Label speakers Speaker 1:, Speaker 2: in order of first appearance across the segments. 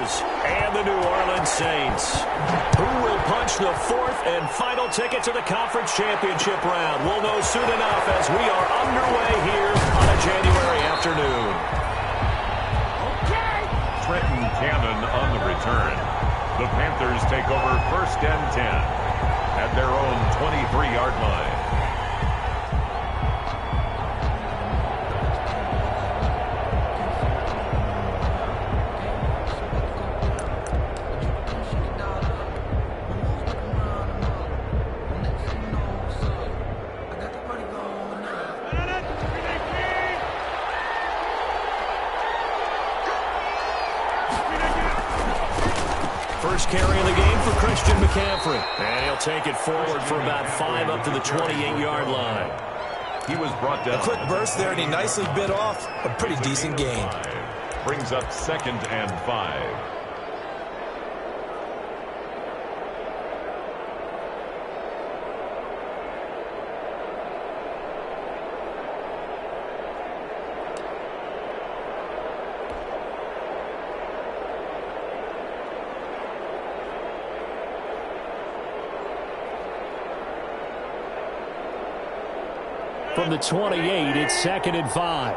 Speaker 1: Chargers and the New Orleans Saints. Who will punch the fourth and final ticket to the conference championship round? We'll know soon enough as we are underway here on a January afternoon.
Speaker 2: Trenton Cannon on the return. The Panthers take over 1st and 10 at their own 23-yard line.
Speaker 1: First carry of the game for Christian McCaffrey. And he'll take it forward for about 5 up to the 28-yard line.
Speaker 2: He was brought down.
Speaker 3: A quick burst there, and he nicely bit off a pretty decent gain.
Speaker 2: Brings up 2nd and 5.
Speaker 1: From the 28, it's 2nd and 5.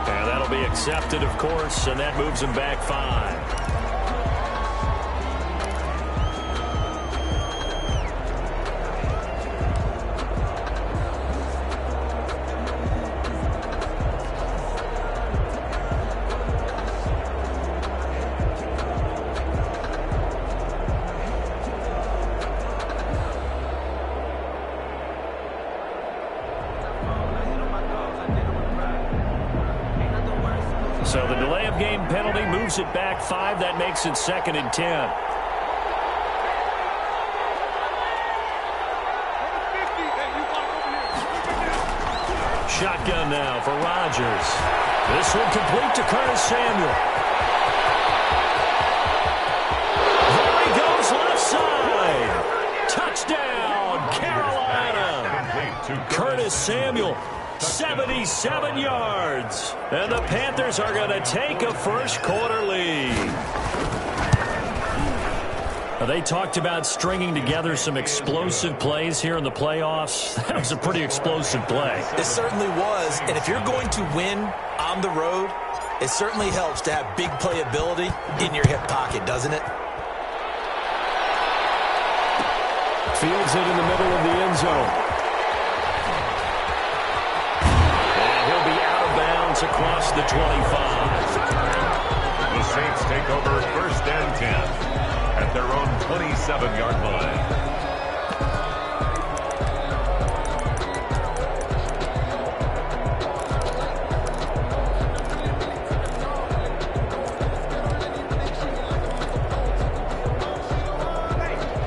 Speaker 1: And that'll be accepted, of course, and that moves him back 5. So the delay of game penalty moves it back 5. That makes it 2nd and 10. Shotgun now for Rodgers. This one complete to Curtis Samuel. There he goes left side. Touchdown, Carolina. Curtis Samuel. 77 yards. And the Panthers are going to take a first quarter lead. They talked about stringing together some explosive plays here in the playoffs. That was a pretty explosive play.
Speaker 3: It certainly was. And if you're going to win on the road, it certainly helps to have big playability in your hip pocket, doesn't it?
Speaker 1: Fields it in the middle of the end zone. Across the 25.
Speaker 2: The Saints take over 1st and 10 at their own 27-yard line.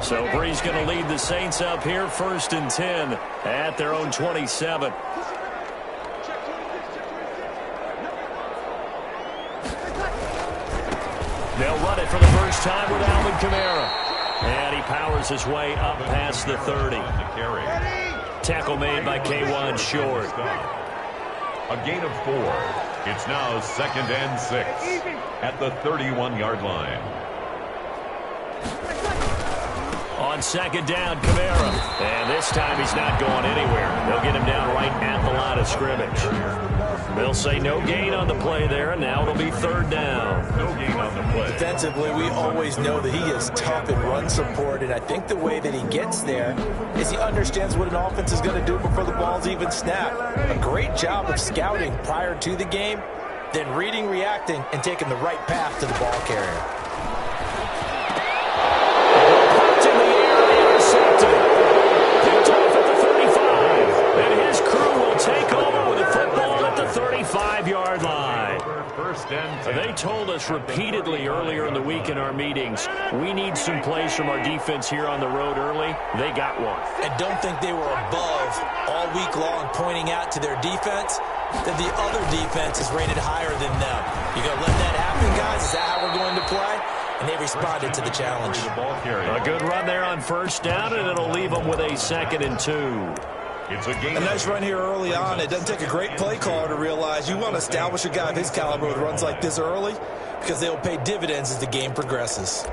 Speaker 1: So Bree's going to lead the Saints up here 1st and 10 at their own 27. They'll run it for the first time with Alvin Kamara. And he powers his way up past the 30. Tackle made by K1 Short.
Speaker 2: A gain of 4. It's now 2nd and 6 at the 31-yard line.
Speaker 1: On 2nd down, Kamara. And this time he's not going anywhere. They'll get him down right at the line of scrimmage. They'll say no gain on the play there, and now it'll be 3rd down.
Speaker 2: No gain on the play.
Speaker 3: Defensively, we always know that he is tough in run support, and I think the way that he gets there is he understands what an offense is going to do before the ball's even snapped. A great job of scouting prior to the game, then reading, reacting, and taking the right path to the ball carrier.
Speaker 1: Popped in the air, intercepted. Picked off at the 35, and his crew will take over with the football at the 35-yard line.
Speaker 2: 1st and 10.
Speaker 1: They told us repeatedly earlier in the week in our meetings, we need some plays from our defense here on the road early. They got one.
Speaker 3: And don't think they were above all week long pointing out to their defense. that the other defense is rated higher than them. You going to let that happen, guys? Is that how we're going to play? And they responded to the challenge.
Speaker 1: A good run there on first down, and it'll leave them with a 2nd and 2.
Speaker 2: It's a game.
Speaker 3: A nice run here early on. It doesn't take a great play caller to realize you want to establish a guy of his caliber with runs like this early because they'll pay dividends as the game progresses.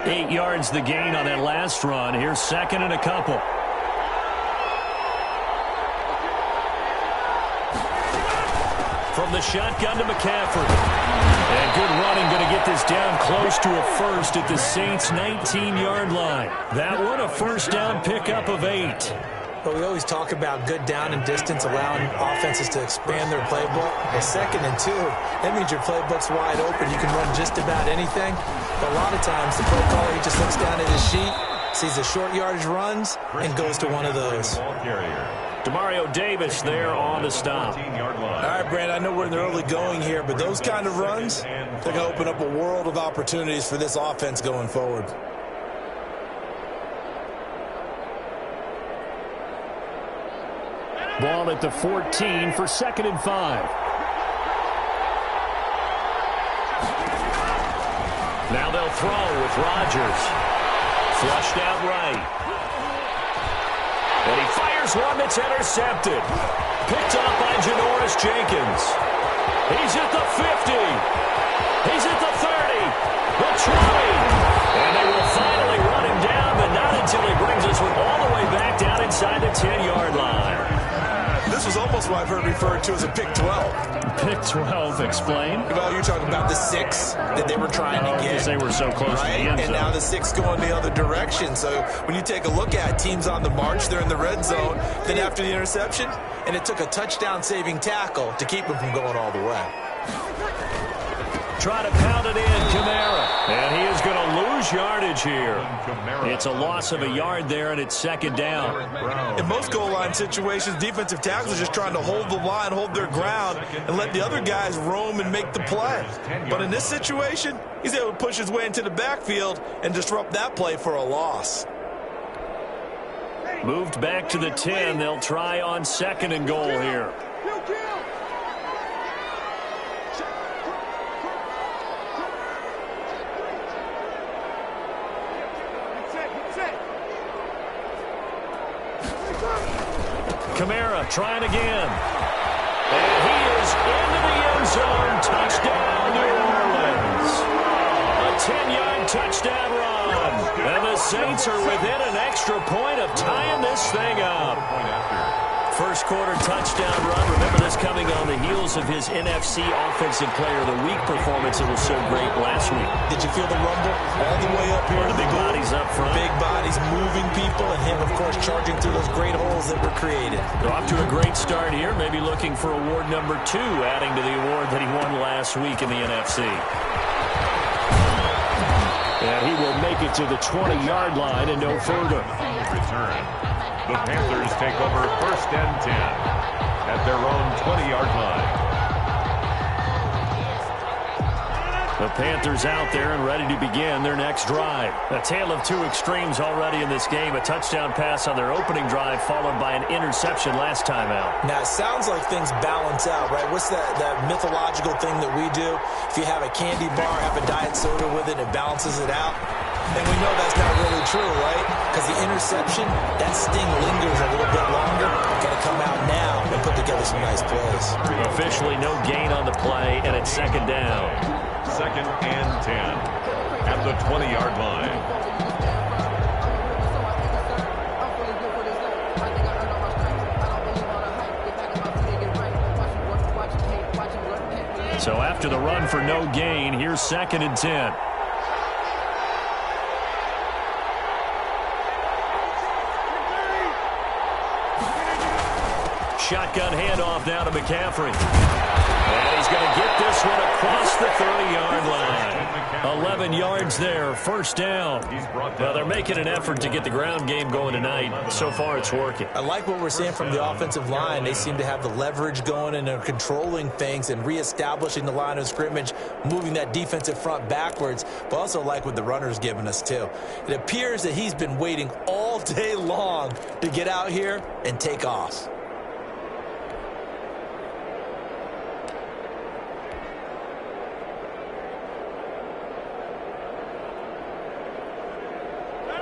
Speaker 1: Eight yards the gain on that last run. Here's 2nd and a couple. From the shotgun to McCaffrey. And good running, going to get this down close to a first at the Saints' 19-yard line. That one, a first down pickup of 8.
Speaker 3: But we always talk about good down and distance, allowing offenses to expand their playbook. Well, 2nd and 2, that means your playbook's wide open. You can run just about anything. But a lot of times, the play caller, he just looks down at his sheet, sees the short yardage runs, and goes to one of those.
Speaker 1: Demario Davis there on the stop.
Speaker 3: All right, Brand, I know we're in the early going here, but those kind of runs, they're going to open up a world of opportunities for this offense going forward.
Speaker 1: Ball at the 14 for 2nd and 5. Now they'll throw with Rodgers. Flushed out right. And he fires one that's intercepted. Picked up by Janoris Jenkins. He's at the 50. He's at the 30. The 20. And they will finally run him down, but not until he brings us all the way back down inside the 10-yard line.
Speaker 3: This was almost what I've heard referred to as a pick 12.
Speaker 1: Pick 12, explain.
Speaker 3: Well, you're talking about the 6 that they were trying to get.
Speaker 1: Because they were so close to the end zone.
Speaker 3: And now the 6 going the other direction. So when you take a look at teams on the march, they're in the red zone. Then after the interception, and it took a touchdown-saving tackle to keep them from going all the way.
Speaker 1: Try to pound it in, Kamara. And he is going to lose yardage here. It's a loss of a yard there, and it's 2nd down.
Speaker 3: In most goal line situations, defensive tackles are just trying to hold the line, hold their ground, and let the other guys roam and make the play. But in this situation, he's able to push his way into the backfield and disrupt that play for a loss.
Speaker 1: Moved back to the 10. They'll try on 2nd and goal here. Kamara trying again. And he is into the end zone. Touchdown, New Orleans. A 10-yard touchdown run. And the Saints are within an extra point of tying this thing up. First quarter touchdown run. Remember this coming on the heels of his NFC Offensive Player of the Week performance that was so great last week.
Speaker 3: Did you feel the rumble all the way up here?
Speaker 1: The big bodies up front.
Speaker 3: Big bodies moving people, and him, of course, charging through those great holes that were created.
Speaker 1: They're off to a great start here, maybe looking for award number 2, adding to the award that he won last week in the NFC. And he will make it to the 20-yard line and no further.
Speaker 2: Return. The Panthers take over 1st and 10 at their own 20-yard line.
Speaker 1: The Panthers out there and ready to begin their next drive. A tale of 2 extremes already in this game. A touchdown pass on their opening drive followed by an interception last time out.
Speaker 3: Now, it sounds like things balance out, right? What's that mythological thing that we do? If you have a candy bar, have a diet soda with it, it balances it out. And we know that's not really true, right? Because the interception, that sting lingers a little bit longer. Got to come out now and put together some nice plays.
Speaker 1: Officially no gain on the play, and it's 2nd down.
Speaker 2: 2nd and 10 at the 20-yard line.
Speaker 1: So after the run for no gain, here's 2nd and 10. shotgun handoff now to McCaffrey. And he's going to get this one across the 30-yard line. 11 yards there, first down. Well, they're making an effort to get the ground game going tonight. So far, it's working.
Speaker 3: I like what we're seeing from the offensive line. They seem to have the leverage going and are controlling things and reestablishing the line of scrimmage, moving that defensive front backwards, but also like what the runner's giving us, too. It appears that he's been waiting all day long to get out here and take off.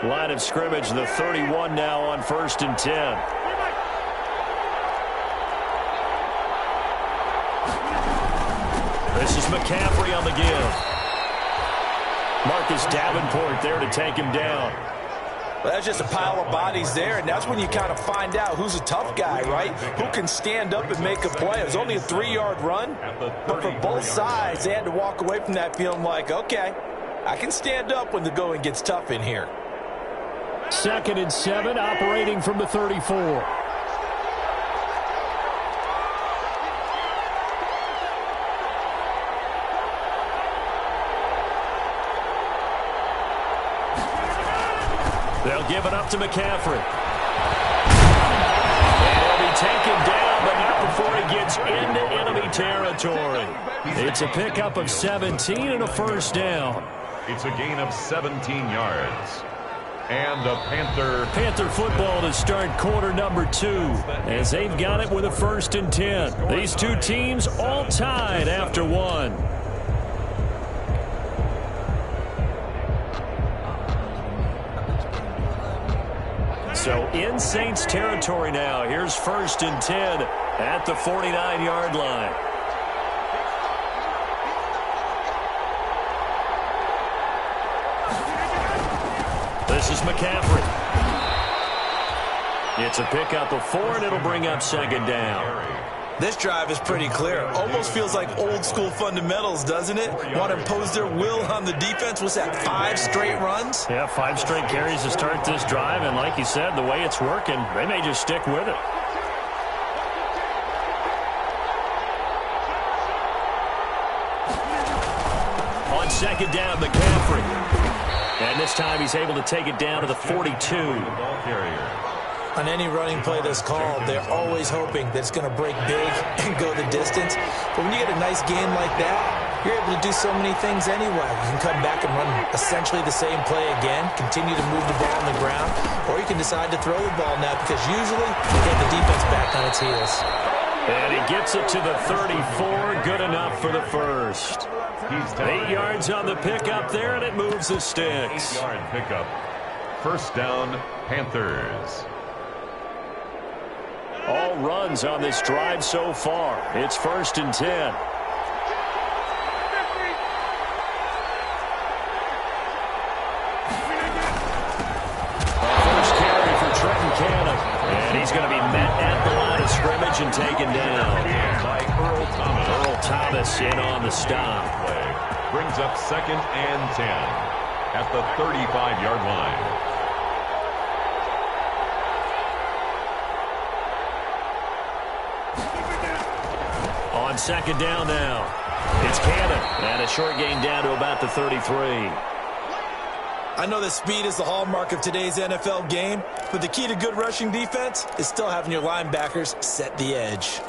Speaker 1: Line of scrimmage, the 31 now on 1st and 10. This is McCaffrey on the give. Marcus Davenport there to take him down.
Speaker 3: Well, that's just a pile of bodies there, and that's when you kind of find out who's a tough guy, right? Who can stand up and make a play. It was only a 3-yard run, but for both sides, they had to walk away from that feeling like, okay, I can stand up when the going gets tough in here.
Speaker 1: 2nd and 7, operating from the 34. They'll give it up to McCaffrey. And he'll be taken down, but not before he gets into enemy territory. It's a pickup of 17 and a first down.
Speaker 2: It's a gain of 17 yards. And the
Speaker 1: Panther football to start quarter number 2 as they've got it with a 1st and 10. These two teams all tied after 1. So in Saints territory now. Here's 1st and 10 at the 49-yard line. This is McCaffrey. It's a pickup of 4, and it'll bring up 2nd down.
Speaker 3: This drive is pretty clear. Almost feels like old-school fundamentals, doesn't it? Want to impose their will on the defense. What's that, 5 straight runs?
Speaker 1: Yeah, 5 straight carries to start this drive, and like you said, the way it's working, they may just stick with it. On 2nd down, McCaffrey. And this time he's able to take it down to the 42.
Speaker 3: On any running play that's called, they're always hoping that it's going to break big and go the distance. But when you get a nice game like that, you're able to do so many things anyway. You can come back and run essentially the same play again, continue to move the ball on the ground, or you can decide to throw the ball now because usually you get the defense back on its heels.
Speaker 1: And he gets it to the 34. Good enough for the first. 8 yards on the pickup there, and it moves the sticks.
Speaker 2: 8-yard pickup. First down, Panthers.
Speaker 1: All runs on this drive so far. It's 1st and 10. First carry for Trenton Cannon. And he's going to be met at the line of scrimmage and taken down.
Speaker 2: By Earl Thomas.
Speaker 1: Earl Thomas in on the stop.
Speaker 2: Brings up 2nd and 10 at the 35-yard line.
Speaker 1: On 2nd down now, it's Cannon, and a short gain down to about the 33.
Speaker 3: I know that speed is the hallmark of today's NFL game, but the key to good rushing defense is still having your linebackers set the edge.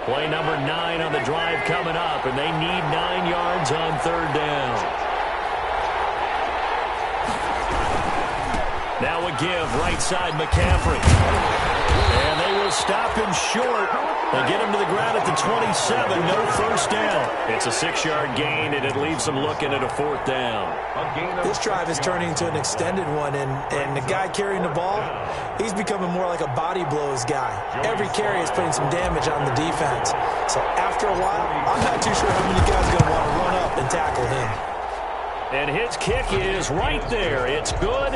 Speaker 1: Play number 9 on the drive coming up, and they need 9 yards on 3rd down. Now a give, right side McCaffrey. And they will stop him short. They'll get him to the ground at the 27, no first down. It's a 6-yard gain, and it leaves them looking at a 4th down.
Speaker 3: This drive is turning into an extended one, and the guy carrying the ball, he's becoming more like a body blows guy. Every carry is putting some damage on the defense. So after a while, I'm not too sure how many guys are going to want to run up and tackle him.
Speaker 1: And his kick is right there. It's good.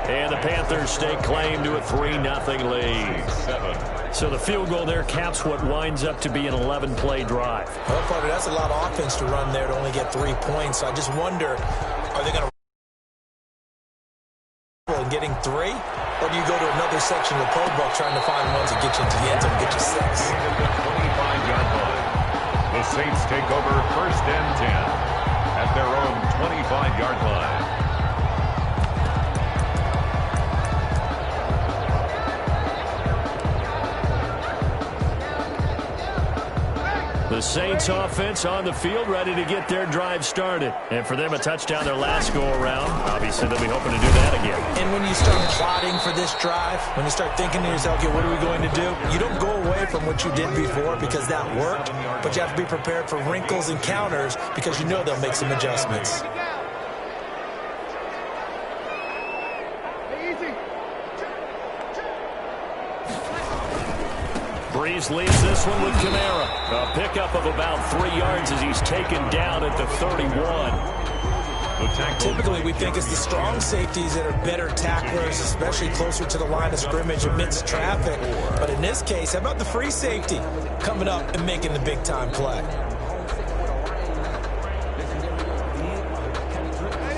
Speaker 1: And the Panthers stake claim to a 3-0 lead. So the field goal there caps what winds up to be an 11-play drive.
Speaker 3: Well, Carter, that's a lot of offense to run there to only get 3 points. So I just wonder, are they going to and getting 3? Or do you go to another section of the playbook trying to find ones that get you into the end zone and get you 6?
Speaker 2: 25-yard line. The Saints take over 1st and 10 at their own 25-yard line.
Speaker 1: The Saints offense on the field ready to get their drive started. And for them, a touchdown their last go-around. Obviously, they'll be hoping to do that again.
Speaker 3: And when you start plotting for this drive, when you start thinking to yourself, okay, what are we going to do? You don't go away from what you did before because that worked, but you have to be prepared for wrinkles and counters because you know they'll make some adjustments.
Speaker 1: Breeze leads this one with Kamara. A pickup of about 3 yards as he's taken down at the 31.
Speaker 3: Typically, we think it's the strong safeties that are better tacklers, especially closer to the line of scrimmage amidst traffic. But in this case, how about the free safety coming up and making the big-time play?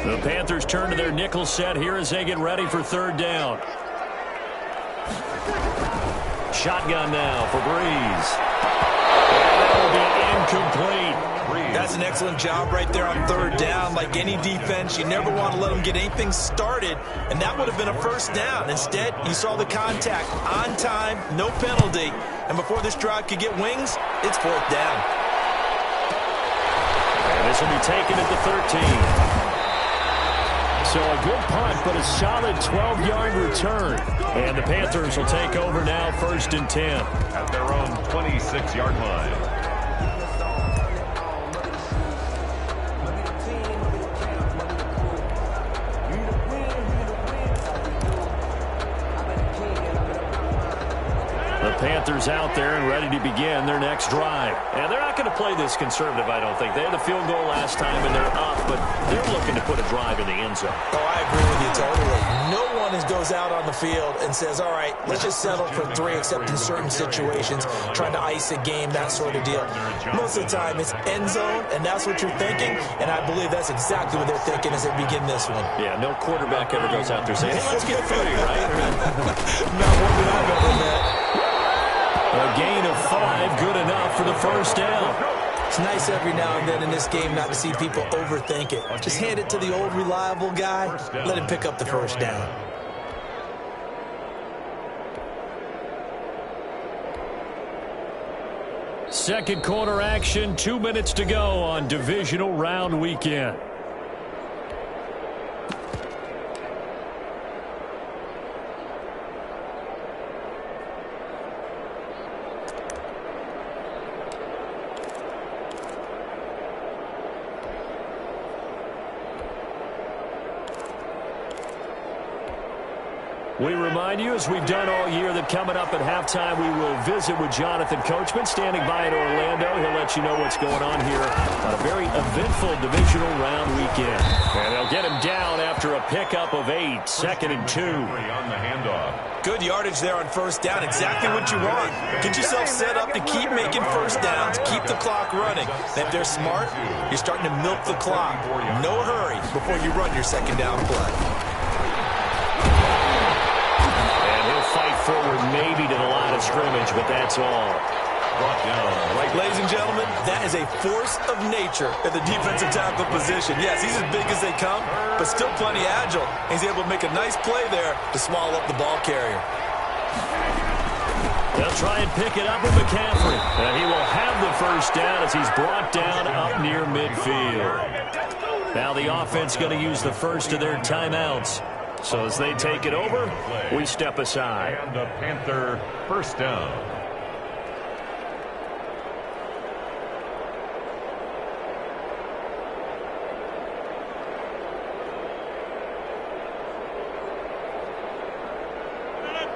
Speaker 1: The Panthers turn to their nickel set here as they get ready for 3rd down. Shotgun now for Breeze. And that will be incomplete.
Speaker 3: That's an excellent job right there on 3rd down. Like any defense, you never want to let them get anything started, and that would have been a 1st down. Instead, you saw the contact on time, no penalty, and before this drive could get wings, it's 4th down.
Speaker 1: And this will be taken at the 13. So a good punt, but a solid 12-yard return. And the Panthers will take over now 1st and 10.
Speaker 2: At their own 26-yard line.
Speaker 1: The Panthers out there and ready to begin their next drive. And they're not going to play this conservative, I don't think. They had the field goal last time, and they're up, but they're looking to put a drive in the end zone.
Speaker 3: Oh, I agree with you totally. No one goes out on the field and says, all right, let's just settle for 3, except in certain situations, trying to ice a game, that sort of deal. Most of the time, it's end zone, and that's what you're thinking, and I believe that's exactly what they're thinking as they begin this one.
Speaker 1: Yeah, no quarterback ever goes out there saying, hey, let's get 3, right?
Speaker 3: Not one that I've ever met.
Speaker 1: A gain of 5, good enough for the 1st down.
Speaker 3: It's nice every now and then in this game not to see people overthink it. Just hand it to the old reliable guy, let him pick up the 1st down.
Speaker 1: Second quarter action, 2 minutes to go on divisional round weekend. We remind you, as we've done all year, that coming up at halftime, we will visit with Jonathan Coachman, standing by in Orlando. He'll let you know what's going on here on a very eventful divisional round weekend. And they'll get him down after a pickup of 8, 2nd and 2.
Speaker 2: On the handoff.
Speaker 3: Good yardage there on 1st down. Exactly what you want. Get yourself set up to keep making 1st downs, keep the clock running. And if they're smart, you're starting to milk the clock. No hurry before you run your 2nd down play.
Speaker 1: Fight forward maybe to the line of scrimmage, but that's all.
Speaker 2: Brought down.
Speaker 3: Ladies and gentlemen, that is a force of nature at the defensive tackle position. Yes, he's as big as they come, but still plenty agile. He's able to make a nice play there to swallow up the ball carrier.
Speaker 1: They'll try and pick it up with McCaffrey. And he will have the 1st down as he's brought down up near midfield. Now the offense going to use the first of their timeouts. So as they take it over, we step aside.
Speaker 2: And the Panther 1st down.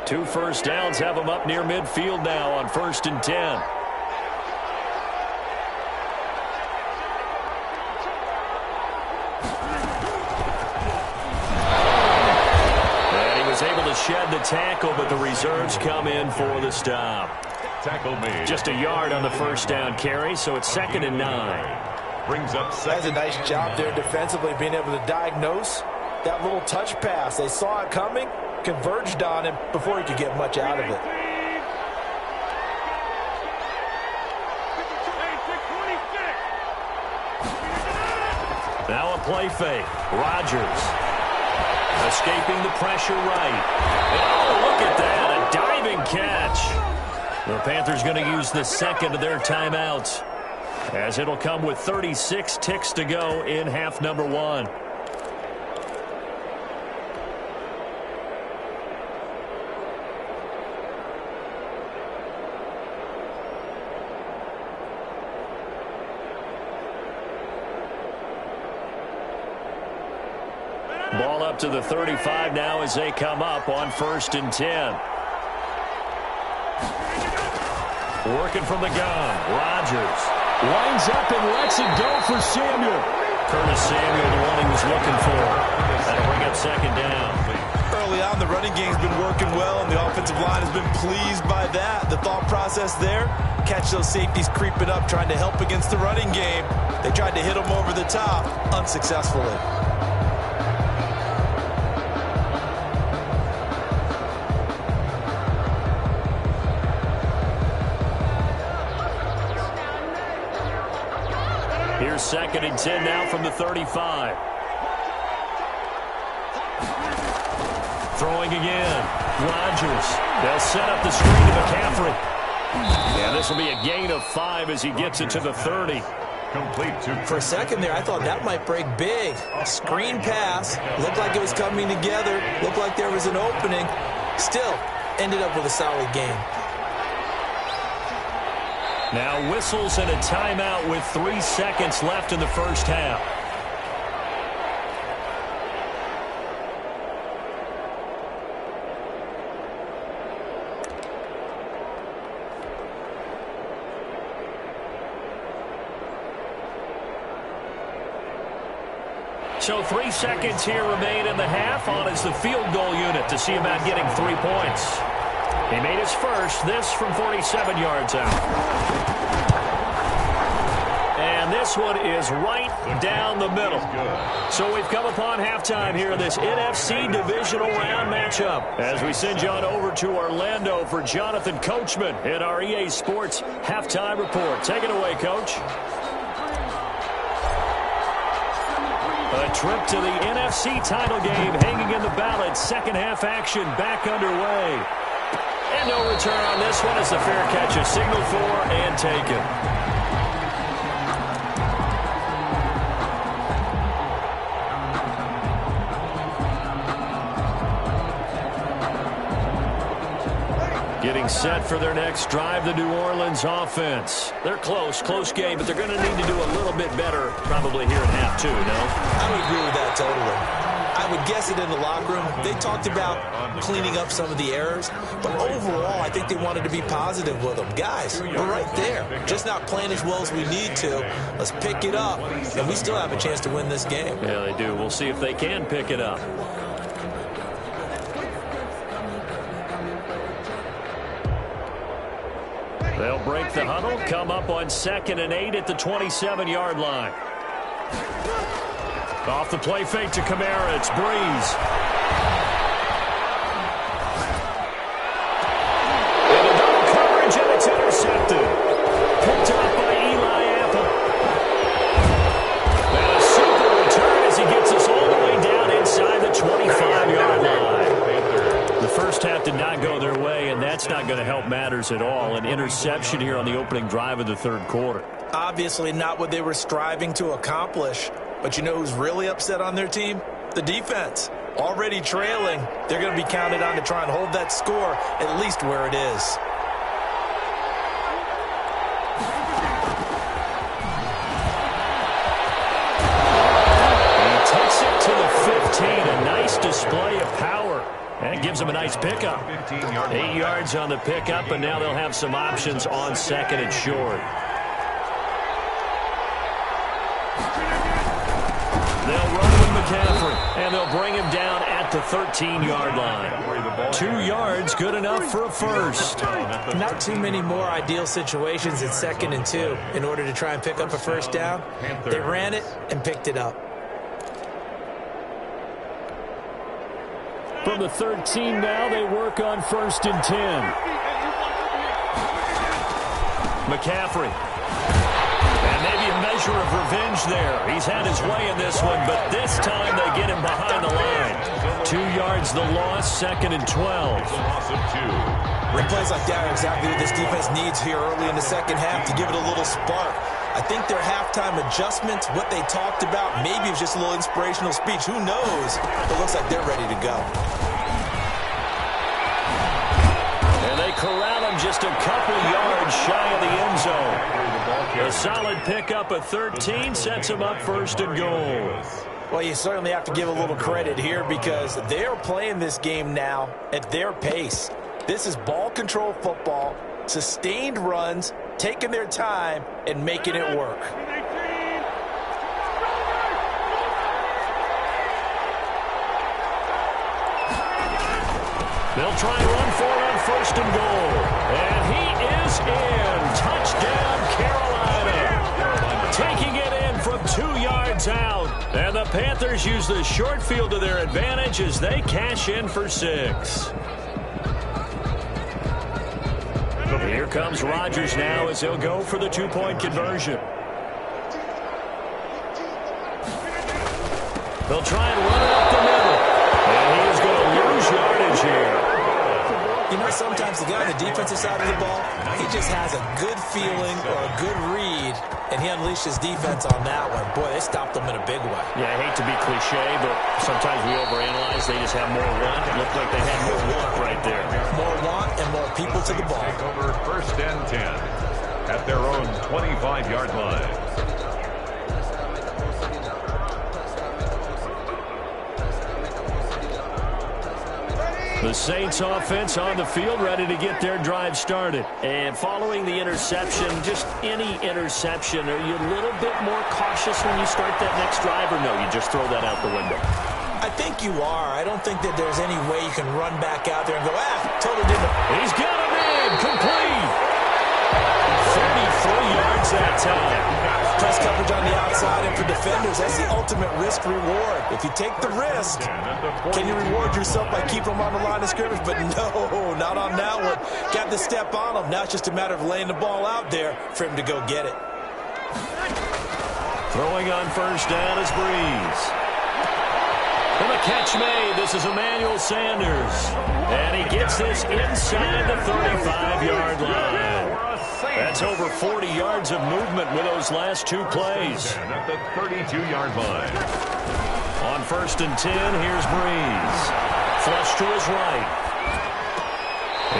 Speaker 1: Two 1st downs have them up near midfield now on 1st and 10. shed the tackle, but the reserves come in for the stop.
Speaker 2: Tackle made.
Speaker 1: Just a yard on the first down carry, so it's 2nd and 9.
Speaker 2: Brings up second.
Speaker 3: That's a nice job there defensively, being able to diagnose that little touch pass. They saw it coming, converged on him before he could get much out of it.
Speaker 1: Now a play fake. Rodgers escaping the pressure right. Oh, look at that, a diving catch. The Panthers going to use the second of their timeouts, as it'll come with 36 ticks to go in half number 1. Ball up to the 35 now as they come up on 1st and 10. Working from the gun. Rodgers winds up and lets it go for Samuel. Curtis Samuel, the one he was looking for. That'll bring up 2nd down.
Speaker 3: Early on, the running game's been working well, and the offensive line has been pleased by that. The thought process there, catch those safeties creeping up, trying to help against the running game. They tried to hit them over the top, unsuccessfully.
Speaker 1: Here's 2nd and 10 now from the 35. Throwing again. Rodgers. They'll set up the screen to McCaffrey. And this will be a gain of 5 as he gets it to the 30.
Speaker 2: Complete to.
Speaker 3: For a second there, I thought that might break big. Screen pass. Looked like it was coming together. Looked like there was an opening. Still, ended up with a solid game.
Speaker 1: Now whistles and a timeout with 3 seconds left in the first half. So 3 seconds here remain in the half. On is the field goal unit to see about getting 3 points. He made his first, this from 47 yards out. And this one is right down the middle. So we've come upon halftime here in this NFC divisional round matchup, as we send you on over to Orlando for Jonathan Coachman in our EA Sports halftime report. Take it away, Coach. A trip to the NFC title game hanging in the balance. Second half action back underway. And no return on this one as the fair catch is signaled for and taken. Getting set for their next drive, the New Orleans offense. They're close game, but they're going to need to do a little bit better probably here in half 2, no?
Speaker 3: I would agree with that totally. I would guess it in the locker room. They talked about cleaning up some of the errors, but overall, I think they wanted to be positive with them. Guys, we're right there. Just not playing as well as we need to. Let's pick it up, and we still have a chance to win this game.
Speaker 1: Yeah, they do. We'll see if they can pick it up. They'll break the huddle, come up on 2nd and 8 at the 27-yard line. Off the play fake to Kamara, it's Breeze. And a double coverage, and it's intercepted. Picked up by Eli Apple. And a super return as he gets us all the way down inside the 25-yard line. The first half did not go their way, and that's not going to help matters at all. An interception here on the opening drive of the third quarter.
Speaker 3: Obviously not what they were striving to accomplish. But you know who's really upset on their team? The defense. Already trailing. They're going to be counted on to try and hold that score at least where it is.
Speaker 1: He takes it to the 15. A nice display of power. And gives them a nice pickup. 8 yards on the pickup, and now they'll have some options on 2nd and short. They'll run with McCaffrey, and they'll bring him down at the 13-yard line. 2 yards, good enough for a first.
Speaker 3: Not too many more ideal situations in 2nd and 2 in order to try and pick up a first down. They ran it and picked it up.
Speaker 1: From the 13 now, they work on 1st and 10. McCaffrey. And maybe a measure of revenge there. He's had his way in this one, but this time they get him behind the line. 2 yards the loss, 2nd and 12.
Speaker 2: Loss of 2.
Speaker 3: Big plays like that are exactly what this defense needs here early in the second half to give it a little spark. I think their halftime adjustments, what they talked about, maybe it was just a little inspirational speech. Who knows? It looks like they're ready to go.
Speaker 1: And they corral him just a couple yards shy of the end zone. A solid pickup of 13 sets him up 1st and goal.
Speaker 3: Well, you certainly have to give a little credit here because they're playing this game now at their pace. This is ball control football, sustained runs, taking their time and making it work.
Speaker 1: They'll try and run for it on 1st and goal. And he is in. Touchdown, Carolina. Taking it in from 2 yards out. And the Panthers use the short field to their advantage as they cash in for 6. Here comes Rodgers now as he'll go for the 2-point conversion. They'll try and run it up the middle. And he is going to lose yardage here.
Speaker 3: You know, sometimes the guy on the defensive side of the ball, he just has a good feeling or a good read, and he unleashed his defense on that one. Boy, they stopped them in a big way.
Speaker 1: Yeah, I hate to be cliche, but sometimes we overanalyze. They just have more want. It looked like they had more want right there.
Speaker 3: More want and more people to the ball.
Speaker 2: Take over 1st and 10 at their own 25-yard line.
Speaker 1: The Saints offense on the field, ready to get their drive started. And following the interception, just any interception, are you a little bit more cautious when you start that next drive, or no, you just throw that out the window?
Speaker 3: I think you are. I don't think that there's any way you can run back out there and go, totally different.
Speaker 1: He's got him in, complete. 33 yards that time.
Speaker 3: Press coverage on the outside, and for defenders, that's the ultimate risk-reward. If you take the risk, can you reward yourself by keeping them on the line of scrimmage? But no, not on that one. Got to step on them. Now it's just a matter of laying the ball out there for him to go get it.
Speaker 1: Throwing on 1st down is Breeze. And the catch made. This is Emmanuel Sanders. And he gets this inside the 35-yard line. That's over 40 yards of movement with those last 2 plays.
Speaker 2: At the 32-yard line.
Speaker 1: On 1st and 10, here's Breeze. Flush to his right.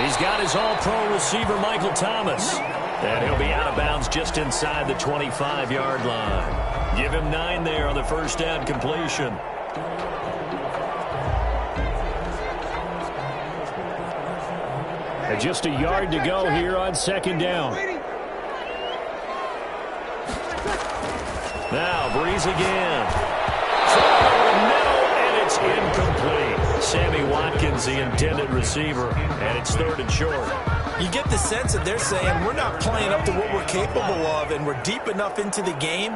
Speaker 1: He's got his all-pro receiver, Michael Thomas. And he'll be out of bounds just inside the 25-yard line. Give him 9 there on the 1st down completion. And just a yard to go here on 2nd down. Now, Breeze again. And it's incomplete. Sammy Watkins, the intended receiver, and it's 3rd and short.
Speaker 3: You get the sense that they're saying we're not playing up to what we're capable of, and we're deep enough into the game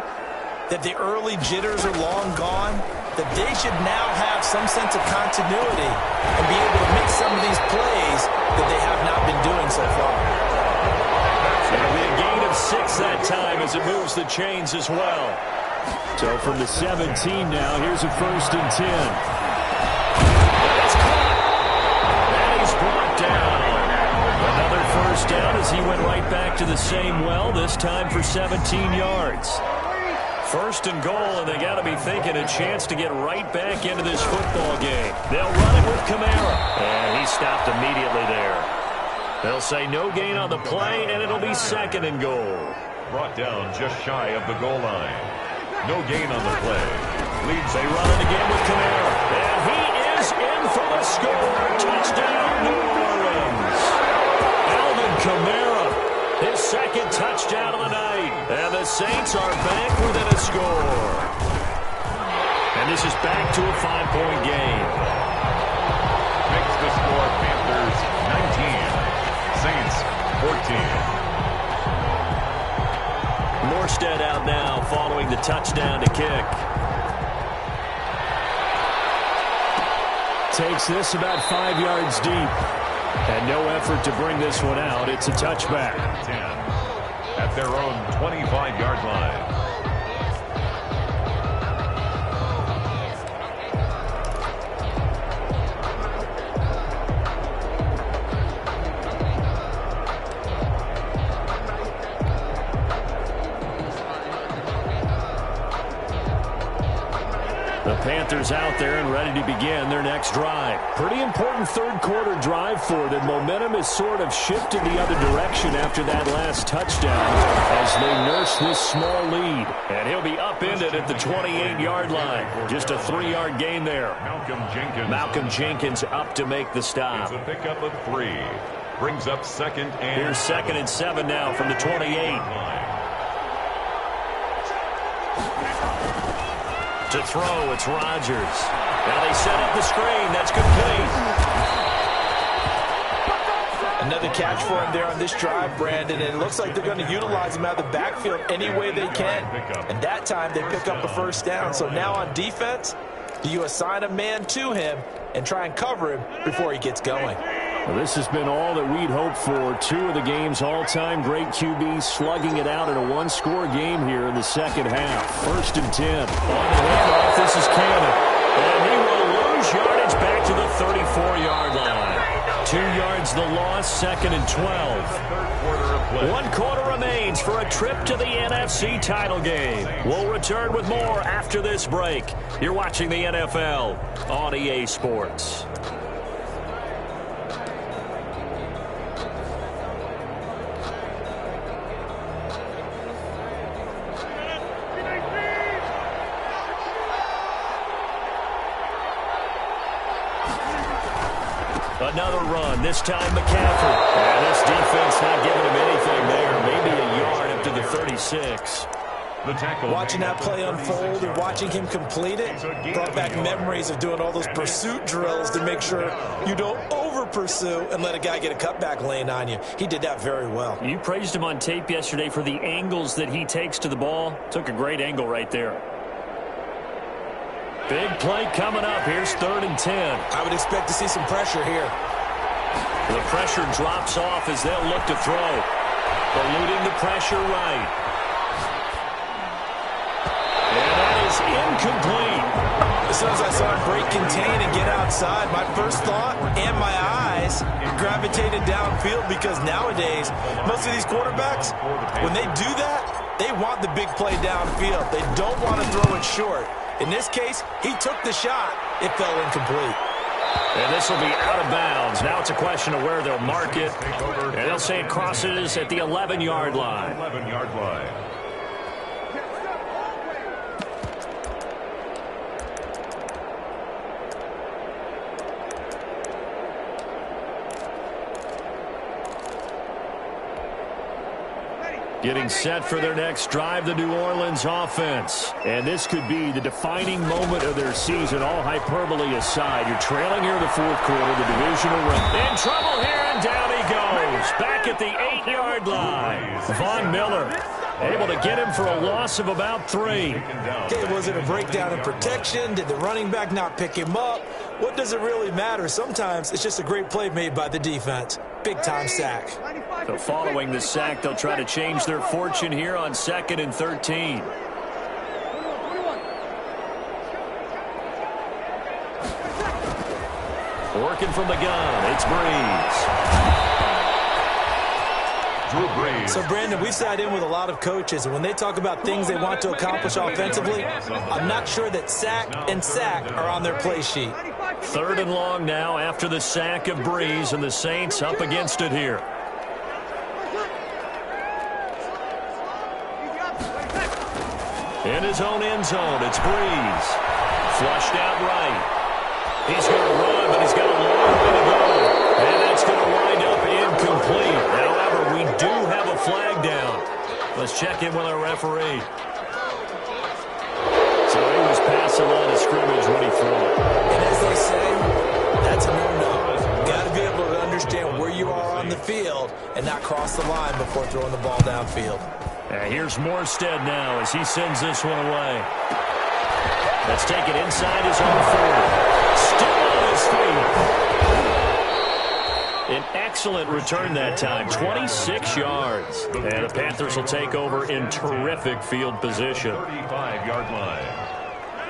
Speaker 3: that the early jitters are long gone, that they should now have some sense of continuity and be able to make some of these plays that they have not been doing so far.
Speaker 1: It'll be a gain of 6 that time as it moves the chains as well. So from the 17 now, here's a 1st and 10. It's caught. And he's brought down. Another 1st down as he went right back to the same well, this time for 17 yards. 1st and goal, and they got to be thinking a chance to get right back into this football game. They'll run it with Kamara, and he stopped immediately there. They'll say no gain on the play, and it'll be 2nd and goal.
Speaker 2: Brought down just shy of the goal line. No gain on the play. Leads.
Speaker 1: They run it again with Kamara, and he is in for the score. Touchdown, New Orleans. Alvin Kamara, his 2nd touchdown of the night. And the Saints are back within a score. And this is back to a 5-point game. touchdown to kick. Takes this about 5 yards deep. And no effort to bring this one out. It's a touchback.
Speaker 2: 10 at their own 25-yard line.
Speaker 1: The Panthers out there and ready to begin their next drive. Pretty important third quarter drive for them. Momentum has sort of shifted the other direction after that last touchdown as they nurse this small lead. And he'll be upended at the 28-yard line. Just a 3-yard gain there. Malcolm Jenkins up to make the stop.
Speaker 2: It's a pickup of 3. Brings up second and...
Speaker 1: Here's 2nd and 7 now from the 28. To throw, it's Rodgers. Now they set up the screen. That's complete.
Speaker 3: Another catch for him there on this drive, Brandon, and it looks like they're going to utilize him out of the backfield any way they can. And that time they pick up a first down. So now on defense, do you assign a man to him and try and cover him before he gets going?
Speaker 1: Well, this has been all that we'd hoped for. 2 of the game's all-time great QBs slugging it out in a one-score game here in the second half. 1st and 10. On the handoff, this is Cannon. And he will lose yardage back to the 34-yard line. 2 yards the loss, 2nd and 12. 1 quarter remains for a trip to the NFC title game. We'll return with more after this break. You're watching the NFL on EA Sports. Another run, this time McCaffrey. And this defense not giving him anything there. Maybe a yard up to the 36.
Speaker 3: Watching that play unfold and watching him complete it brought back memories of doing all those pursuit drills to make sure you don't over-pursue and let a guy get a cutback lane on you. He did that very well.
Speaker 1: You praised him on tape yesterday for the angles that he takes to the ball. Took a great angle right there. Big play coming up. Here's 3rd and 10.
Speaker 3: I would expect to see some pressure here.
Speaker 1: The pressure drops off as they'll look to throw. Eluding the pressure right. And that is incomplete.
Speaker 3: As soon as I saw him break contain and get outside, my first thought and my eyes gravitated downfield because nowadays, most of these quarterbacks, when they do that, they want the big play downfield. They don't want to throw it short. In this case, he took the shot. It fell incomplete.
Speaker 1: And this will be out of bounds. Now it's a question of where they'll mark it. And they'll say it crosses at the 11-yard line.
Speaker 2: 11-yard line.
Speaker 1: Getting set for their next drive, the New Orleans offense. And this could be the defining moment of their season, all hyperbole aside. You're trailing here in the 4th quarter, the divisional round. In trouble here, and down he goes. Back at the 8-yard line. Von Miller able to get him for a loss of about 3.
Speaker 3: Okay, was it a breakdown in protection? Did the running back not pick him up? What does it really matter? Sometimes it's just a great play made by the defense. Big-time sack.
Speaker 1: So following the sack, they'll try to change their fortune here on 2nd and 13. Working from the gun, it's Breeze.
Speaker 3: So, Brandon, we sat in with a lot of coaches, and when they talk about things they want to accomplish offensively, I'm not sure that sack and sack are on their play sheet.
Speaker 1: 3rd and long now after the sack of Breeze, and the Saints up against it here. In his own end zone, it's Breeze. Flushed out right. He's going to run, but he's got a long way to go. And that's going to wind up incomplete. However, we do have a flag down. Let's check in with our referee. So he was past the line of scrimmage when he threw it.
Speaker 3: And as they say, that's a no-no. Got to be able to understand where you are on the field and not cross the line before throwing the ball downfield.
Speaker 1: Here's Morstead now as he sends this one away. Let's take it inside his own 40. Still on his feet. An excellent return that time, 26 yards. And the Panthers will take over in terrific field position.
Speaker 2: 35-yard line.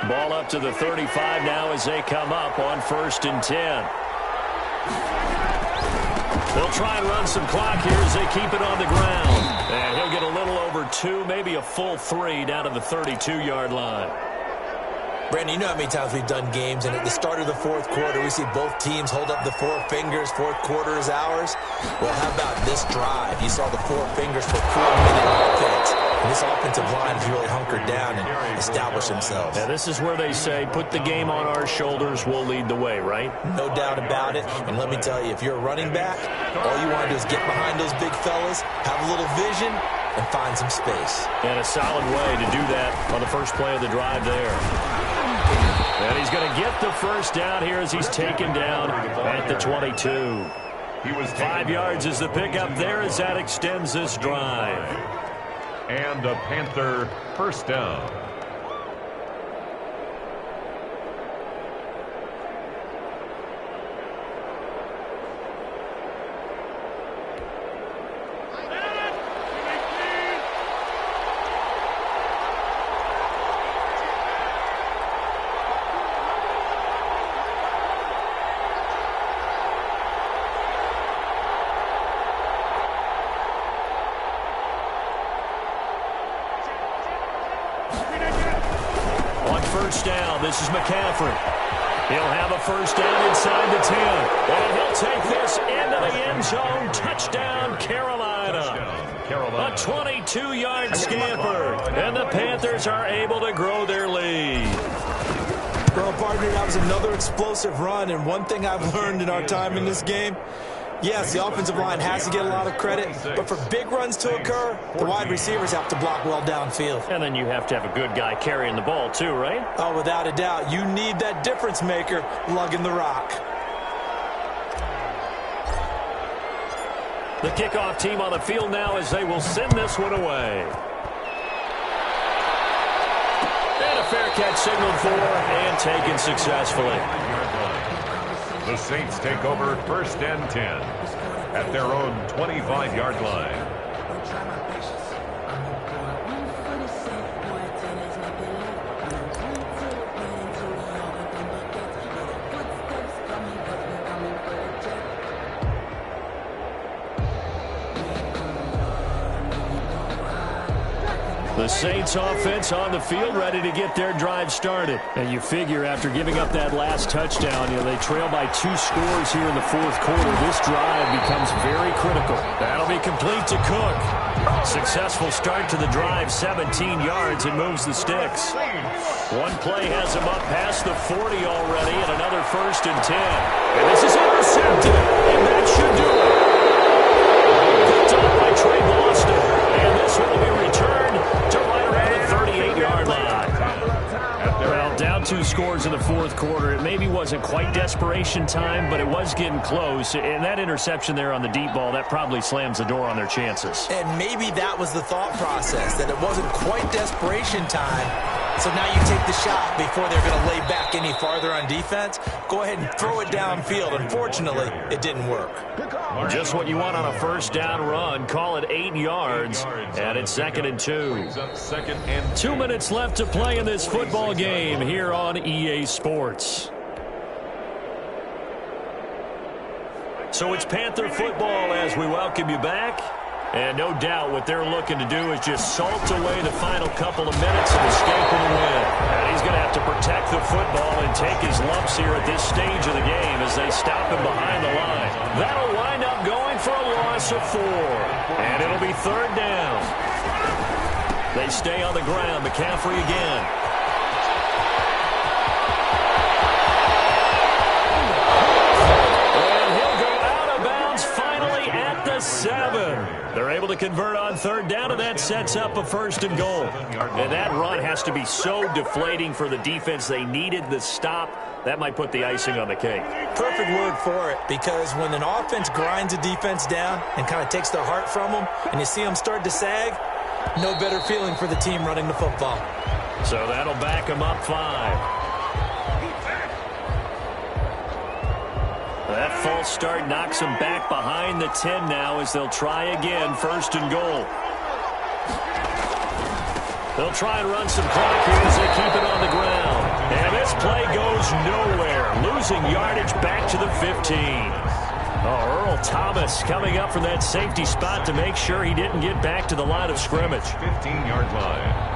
Speaker 1: Ball up to the 35 now as they come up on 1st and 10. They'll try and run some clock here as they keep it on the ground. And he'll get a little over 2, maybe a full 3 down to the 32-yard line.
Speaker 3: Brandon, you know how many times we've done games, and at the start of the fourth quarter, we see both teams hold up the 4 fingers, fourth quarter is ours. Well, how about this drive? You saw the 4 fingers for 4-minute offense. And this offensive line has really hunkered down and established themselves.
Speaker 1: Now, this is where they say, put the game on our shoulders, we'll lead the way, right?
Speaker 3: No doubt about it. And let me tell you, if you're a running back, all you want to do is get behind those big fellas, have a little vision, and find some space.
Speaker 1: And a solid way to do that on the first play of the drive there. And he's going to get the first down here as he's taken down at the 22.
Speaker 2: He was
Speaker 1: 5 yards is the pickup there as that extends this drive.
Speaker 2: And a Panther first down.
Speaker 1: First down, this is McCaffrey. He'll have a first down inside the 10. And he'll take this into the end zone. Touchdown, Carolina. A 22-yard scamper. And the Panthers are able to grow their lead.
Speaker 3: Well, partner, that was another explosive run. And one thing I've learned in our time in this game, yes, the offensive line has to get a lot of credit, but for big runs to occur, the wide receivers have to block well downfield.
Speaker 1: And then you have to have a good guy carrying the ball too, right?
Speaker 3: Oh, without a doubt. You need that difference maker lugging the rock.
Speaker 1: The kickoff team on the field now as they will send this one away. And a fair catch signaled for and taken successfully.
Speaker 2: The Saints take over 1st and 10 at their own 25-yard line.
Speaker 1: The Saints offense on the field ready to get their drive started. And you figure after giving up that last touchdown, they trail by 2 scores here in the fourth quarter. This drive becomes very critical. That'll be complete to Cook. Successful start to the drive, 17 yards, and moves the sticks. One play has him up past the 40 already, and another 1st and 10. And this is intercepted, and that should do it. Picked up by Trey Boston, and this will be returned to right around the 38-yard line. Well, down 2 scores in the fourth quarter. It maybe wasn't quite desperation time, but it was getting close. And that interception there on the deep ball, that probably slams the door on their chances.
Speaker 3: And maybe that was the thought process, that it wasn't quite desperation time. So now you take the shot before they're going to lay back any farther on defense. Go ahead and throw it downfield. Unfortunately, it didn't work.
Speaker 1: Just what you want on a first down run. Call it 8 yards, and it's 2nd and 2. 2 minutes left to play in this football game here on EA Sports. So it's Panther football as we welcome you back. And no doubt what they're looking to do is just salt away the final couple of minutes and escape with a win. And he's going to have to protect the football and take his lumps here at this stage of the game as they stop him behind the line. That'll wind up going for a loss of 4. And it'll be 3rd down. They stay on the ground. McCaffrey again. And he'll go out of bounds finally at the 7. They're able to convert on 3rd down, and that sets up a 1st and goal. And that run has to be so deflating for the defense. They needed the stop. That might put the icing on the cake.
Speaker 3: Perfect word for it, because when an offense grinds a defense down and kind of takes their heart from them, and you see them start to sag, No better feeling for the team running the football.
Speaker 1: So that'll back them up 5. That false start knocks them back behind the 10 now as they'll try again, 1st and goal. They'll try and run some clock here as they keep it on the ground. And this play goes nowhere, losing yardage back to the 15. Oh, Earl Thomas coming up from that safety spot to make sure he didn't get back to the line of scrimmage.
Speaker 2: 15-yard line.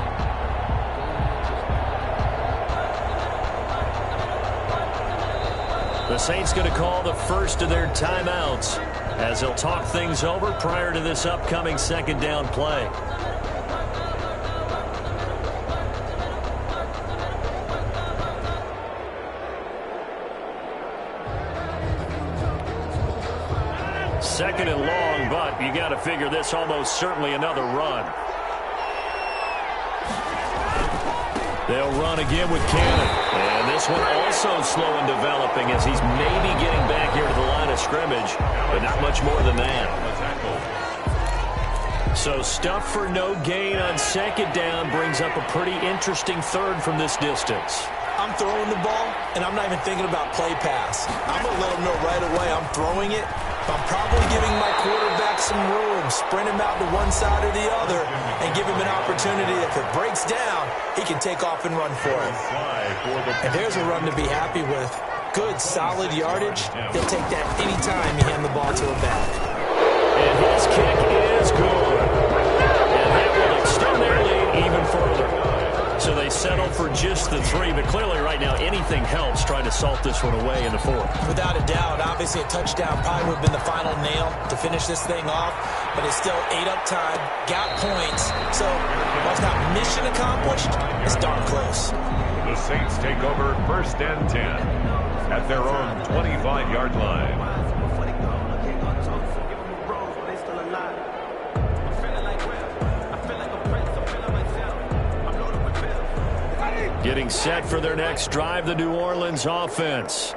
Speaker 1: The Saints going to call the first of their timeouts as they'll talk things over prior to this upcoming 2nd down play. Second and long, but you got to figure this almost certainly another run. They'll run again with Cannon. And this one also slow in developing as he's maybe getting back here to the line of scrimmage, but not much more than that. So stuff for no gain on 2nd down brings up a pretty interesting 3rd from this distance.
Speaker 3: I'm throwing the ball, and I'm not even thinking about play pass. I'm going to let them know right away I'm throwing it. I'm probably giving my quarterback some room, sprint him out to one side or the other, and give him an opportunity. If it breaks down, he can take off and run for it. And there's a run to be happy with. Good, solid yardage. He'll take that anytime you hand the ball to a back.
Speaker 1: And his kick is good. And that will extend their lead even further. So they settle for just the 3, but clearly right now anything helps trying to salt this one away in the 4th.
Speaker 3: Without a doubt, obviously a touchdown probably would have been the final nail to finish this thing off, but it's still 8 up time, got points, so while it's not mission accomplished, it's darn close.
Speaker 2: The Saints take over 1st and 10 at their own 25-yard line.
Speaker 1: Getting set for their next drive, the New Orleans offense.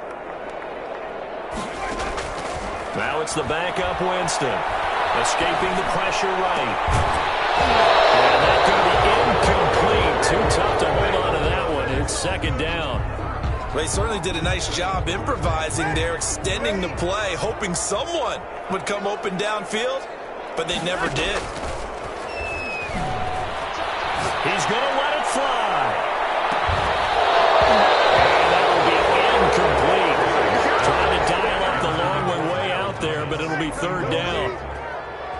Speaker 1: Now it's the backup Winston. Escaping the pressure right. And that could be incomplete. Too tough to hold on to that one. It's 2nd down.
Speaker 3: Well, they certainly did a nice job improvising there, extending the play, hoping someone would come open downfield, but they never did.
Speaker 1: He's going to let it fly. And that will be incomplete. Trying to dial up the long one way out there, but it'll be 3rd down.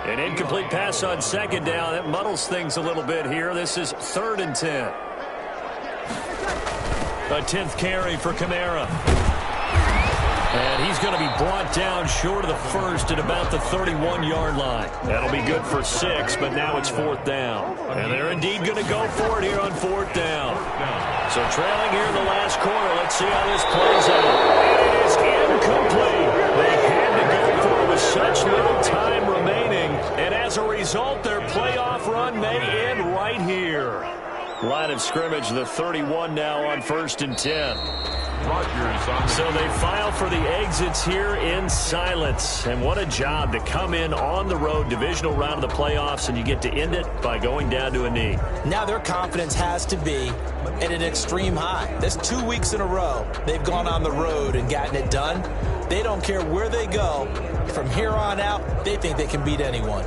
Speaker 1: An incomplete pass on 2nd down. That muddles things a little bit here. This is 3rd and 10. A 10th carry for Kamara. And he's going to be brought down short of the 1st at about the 31-yard line. That'll be good for 6, but now it's 4th down. And they're indeed going to go for it here on 4th down. So trailing here in the last quarter, let's see how this plays out. And it is incomplete. They had to go for it with such little time remaining. And as a result, their playoff run may end right here. Line of scrimmage, the 31 now on 1st and 10. So they file for the exits here in silence. And what a job to come in on the road, divisional round of the playoffs, and you get to end it by going down to a knee.
Speaker 3: Now their confidence has to be at an extreme high. That's 2 weeks in a row they've gone on the road and gotten it done. They don't care where they go. From here on out, they think they can beat anyone.